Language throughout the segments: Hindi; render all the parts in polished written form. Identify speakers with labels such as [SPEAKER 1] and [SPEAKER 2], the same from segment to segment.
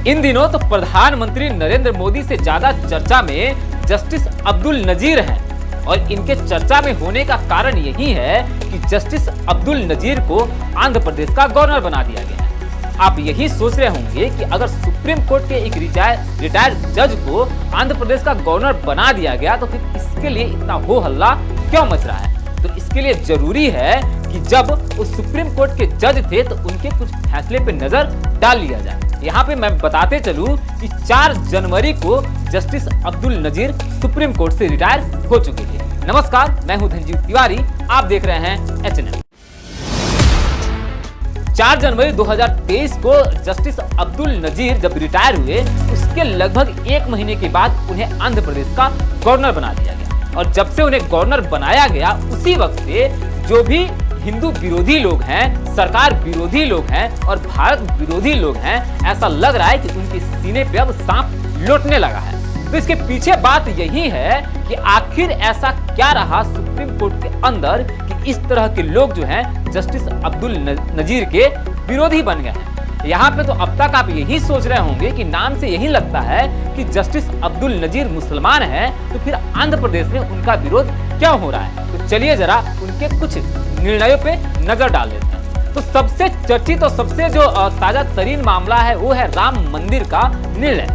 [SPEAKER 1] इन दिनों तो प्रधानमंत्री नरेंद्र मोदी से ज्यादा चर्चा में जस्टिस अब्दुल नजीर हैं और इनके चर्चा में होने का कारण यही है कि जस्टिस अब्दुल नजीर को आंध्र प्रदेश का गवर्नर बना दिया गया है। आप यही सोच रहे होंगे कि अगर सुप्रीम कोर्ट के एक रिटायर्ड जज को आंध्र प्रदेश का गवर्नर बना दिया गया तो फिर इसके लिए इतना हो हल्ला क्यों मच रहा है। तो इसके लिए जरूरी है कि जब वो सुप्रीम कोर्ट के जज थे तो उनके कुछ फैसले पे नजर डाल लिया जाए। यहाँ पे मैं बताते चलूं कि 4 जनवरी को justice Abdul Nazeer supreme court से रिटायर हो चुके थे। नमस्कार, मैं हूं धनजीव तिवारी, आप देख रहे हैं HNN। 4 जनवरी 2023 को जस्टिस अब्दुल नजीर जब रिटायर हुए उसके लगभग 1 महीने के बाद उन्हें आंध्र प्रदेश का गवर्नर बना दिया गया और जब से उन्हें गवर्नर बनाया गया उसी वक्त से जो भी हिंदू विरोधी लोग हैं, सरकार विरोधी लोग हैं और भारत विरोधी लोग हैं, ऐसा लग रहा है कि उनके सीने पे अब सांप लौटने लगा है। तो इसके पीछे बात यही है कि आखिर ऐसा क्या रहा सुप्रीम कोर्ट के अंदर कि इस तरह के लोग जो हैं जस्टिस अब्दुल नजीर के विरोधी बन गए हैं। यहाँ पे तो अब तक आप यही सोच रहे होंगे कि नाम से यही लगता है कि जस्टिस अब्दुल नजीर मुसलमान है तो फिर आंध्र प्रदेश में उनका विरोध क्यों हो रहा है। तो चलिए जरा उनके कुछ निर्णयों पे नजर डाल लेते हैं। तो सबसे चर्चित और सबसे जो ताजा तरीन मामला है वो है राम मंदिर का निर्णय।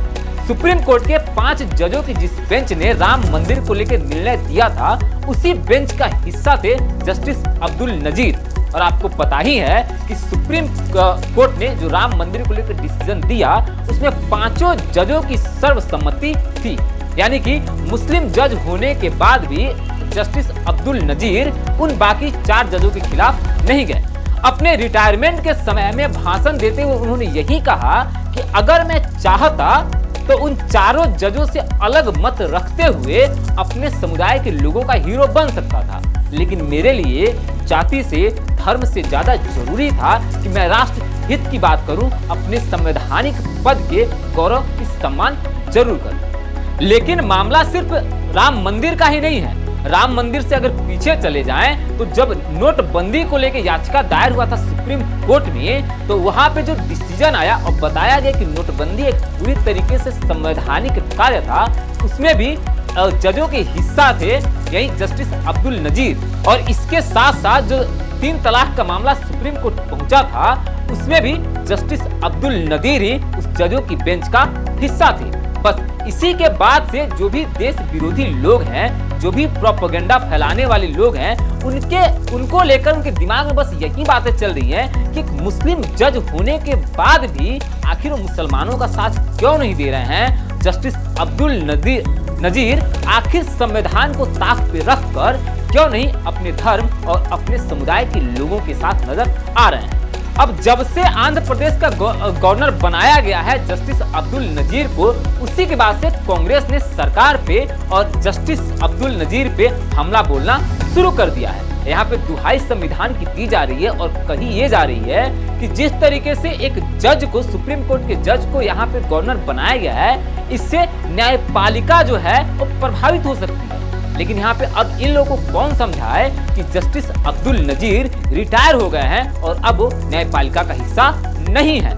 [SPEAKER 1] सुप्रीम कोर्ट के 5 जजों की जिस बेंच ने राम मंदिर को लेकर निर्णय दिया था उसी बेंच का हिस्सा थे जस्टिस अब्दुल नजीर। और आपको पता ही है कि सुप्रीम कोर्ट ने जो राम मंदिर को लेकर डिसीजन दिया उसमें 5 जजों की सर्वसम्मति थी, यानी कि मुस्लिम जज होने के बाद भी जस्टिस अब्दुल नजीर उन बाकी 4 जजों के खिलाफ नहीं गए। अपने रिटायरमेंट के समय में भाषण देते हुए उन्होंने यही कहा कि अगर मैं चाहता तो उन 4 जजों से अलग मत रखते हुए अपने समुदाय के लोगों का हीरो बन सकता था, लेकिन मेरे लिए जाति से धर्म से ज्यादा जरूरी था कि मैं राष्ट्र हित की बात करूं, अपने संवैधानिक पद के गौरव की सम्मान जरूर करूं। लेकिन मामला सिर्फ राम मंदिर का ही नहीं है। राम मंदिर से अगर पीछे चले जाएं तो जब नोटबंदी को लेकर याचिका दायर हुआ था सुप्रीम कोर्ट में तो वहां पे जो डिसीजन आया और बताया गया कि नोटबंदी एक पूरी तरीके से संवैधानिक कार्य था, उसमें भी जजों के हिस्सा थे यही जस्टिस अब्दुल नजीर। और इसके साथ साथ जो 3 तलाक का मामला सुप्रीम कोर्ट पहुंचा था उसमें भी जस्टिस अब्दुल नजीर ही उस जजों की बेंच का हिस्सा थे। बस इसी के बाद से जो भी देश विरोधी लोग हैं, जो भी प्रोपेगेंडा फैलाने वाले लोग हैं, उनको लेकर उनके दिमाग में बस यही बातें चल रही हैं कि मुस्लिम जज होने के बाद भी आखिर वो मुसलमानों का साथ क्यों नहीं दे रहे हैं। जस्टिस अब्दुल नजीर आखिर संविधान को ताक पे रखकर क्यों नहीं अपने धर्म और अपने समुदाय के लोगों के साथ नजर आ रहे हैं। अब जब से आंध्र प्रदेश का गवर्नर बनाया गया है जस्टिस अब्दुल नजीर को, उसी के बाद से कांग्रेस ने सरकार पे और जस्टिस अब्दुल नजीर पे हमला बोलना शुरू कर दिया है। यहाँ पे दुहाई संविधान की दी जा रही है और कही ये जा रही है कि जिस तरीके से एक जज को, सुप्रीम कोर्ट के जज को यहाँ पे गवर्नर बनाया गया है, इससे न्यायपालिका जो है वो प्रभावित हो सकती है। लेकिन यहाँ पे अब इन लोगों को कौन समझाए कि जस्टिस अब्दुल नजीर रिटायर हो गए हैं और अब वो न्यायपालिका का हिस्सा नहीं है।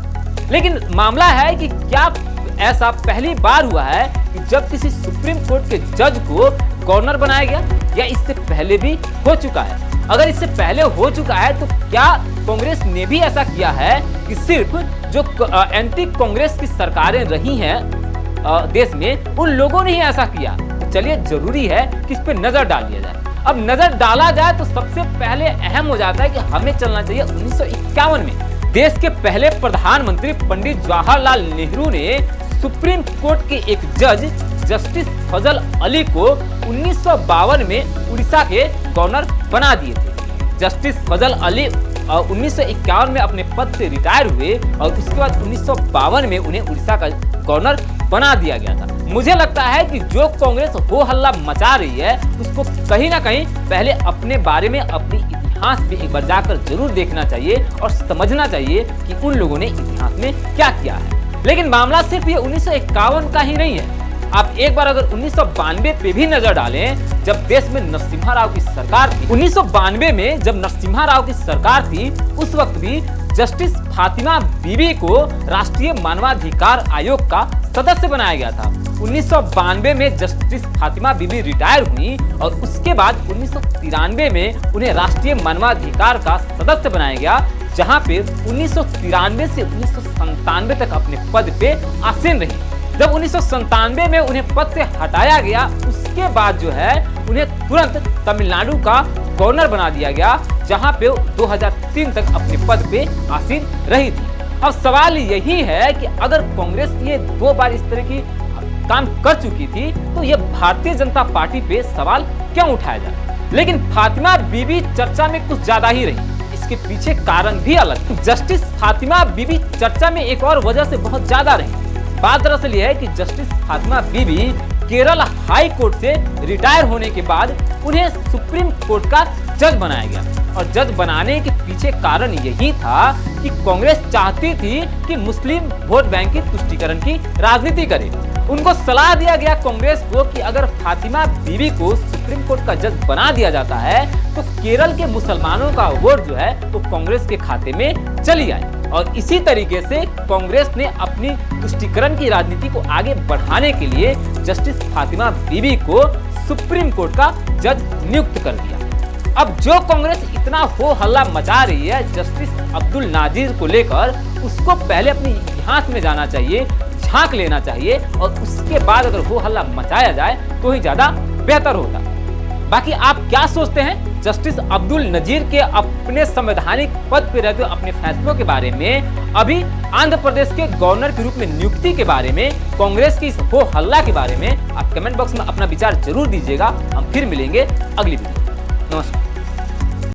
[SPEAKER 1] लेकिन मामला है कि क्या ऐसा पहली बार हुआ है कि जब किसी सुप्रीम कोर्ट के जज को गवर्नर बनाया गया, या इससे पहले भी हो चुका है? अगर इससे पहले हो चुका है तो क्या कांग्रेस ने भी ऐसा किया है कि सिर्फ जो एंटी कांग्रेस की सरकारें रही हैं देश में उन लोगों ने ही ऐसा किया? चलिए जरूरी है कि इस पे नजर डाल दिया जाए। अब नजर डाला जाए तो सबसे पहले अहम हो जाता है कि हमें चलना चाहिए 1951 में। देश के पहले प्रधानमंत्री पंडित जवाहरलाल नेहरू ने सुप्रीम कोर्ट के एक जज जस्टिस फजल अली को 1952 में उड़ीसा के गवर्नर बना दिए थे। जस्टिस फजल अली 1951 में अपने पद से रिटायर हुए और उसके बाद 1952 में उन्हें उड़ीसा का गवर्नर बना दिया गया था। मुझे लगता है कि जो कांग्रेस हो हल्ला मचा रही है उसको कहीं ना कहीं पहले अपने बारे में, अपने इतिहास पे एक बार जाकर जरूर देखना चाहिए और समझना चाहिए कि उन लोगों ने इतिहास में क्या किया है। लेकिन मामला सिर्फ ये 1951 का ही नहीं है। आप एक बार अगर 1992 पे भी नजर डालें, जब देश में नरसिम्हा राव की सरकार थी, 1992 में जब नरसिम्हा राव की सरकार थी उस वक्त भी जस्टिस फातिमा बीबी को राष्ट्रीय मानवाधिकार आयोग का सदस्य बनाया गया था। 1992 में जस्टिस फातिमा बीबी रिटायर हुई और उसके बाद 1993 में उन्हें राष्ट्रीय मानवाधिकार का सदस्य बनाया गया, जहां पे 1993 से 1997 तक अपने पद पे आसीन रही। जब 1997 में उन्हें पद से हटाया गया, उसके बाद जो है उन्हें तुरंत तमिलनाडु का गवर्नर बना दिया गया, जहां पे 2003 तक अपने पद पे आसीन रही थी। अब सवाल यही है कि अगर कांग्रेस ये 2 बार इस तरह की काम कर चुकी थी, तो ये भारतीय जनता पार्टी पे सवाल क्यों उठाया जाए। लेकिन फातिमा बीबी चर्चा में कुछ ज्यादा ही रही, इसके पीछे कारण भी अलग। जस्टिस फातिमा बीबी चर्चा में एक और वजह से बहुत ज्यादा रही। बात दरअसल यह है कि जस्टिस फातिमा बीबी केरल हाई कोर्ट से रिटायर होने के बाद उन्हें सुप्रीम कोर्ट का जज बनाया गया, और जज बनाने के पीछे कारण यही था कि कांग्रेस चाहती थी कि मुस्लिम वोट बैंक की तुष्टीकरण की राजनीति करे। उनको सलाह दिया गया कांग्रेस को कि अगर फातिमा बीबी को सुप्रीम कोर्ट का जज बना दिया जाता है तो केरल के मुसलमानों का वोट जो है वो कांग्रेस के खाते में चली आए, और इसी तरीके से कांग्रेस ने अपनी तुष्टीकरण की राजनीति को आगे बढ़ाने के लिए जस्टिस फातिमा बीबी को सुप्रीम कोर्ट का जज नियुक्त कर दिया। अब जो कांग्रेस इतना हो हल्ला मचा रही है जस्टिस अब्दुल नाजीर को लेकर, उसको पहले अपने इतिहास में जाना चाहिए, झांक लेना चाहिए, और उसके बाद अगर वो हल्ला मचाया जाए तो ही ज्यादा बेहतर होता। बाकी आप क्या सोचते हैं जस्टिस अब्दुल नजीर के अपने संवैधानिक पद पर रहते अपने फैसलों के बारे में, अभी आंध्र प्रदेश के गवर्नर के रूप में नियुक्ति के बारे में, कांग्रेस की इस हो हल्ला के बारे में? आप कमेंट बॉक्स में अपना विचार जरूर दीजिएगा। हम फिर मिलेंगे अगली वीडियो। नमस्कार।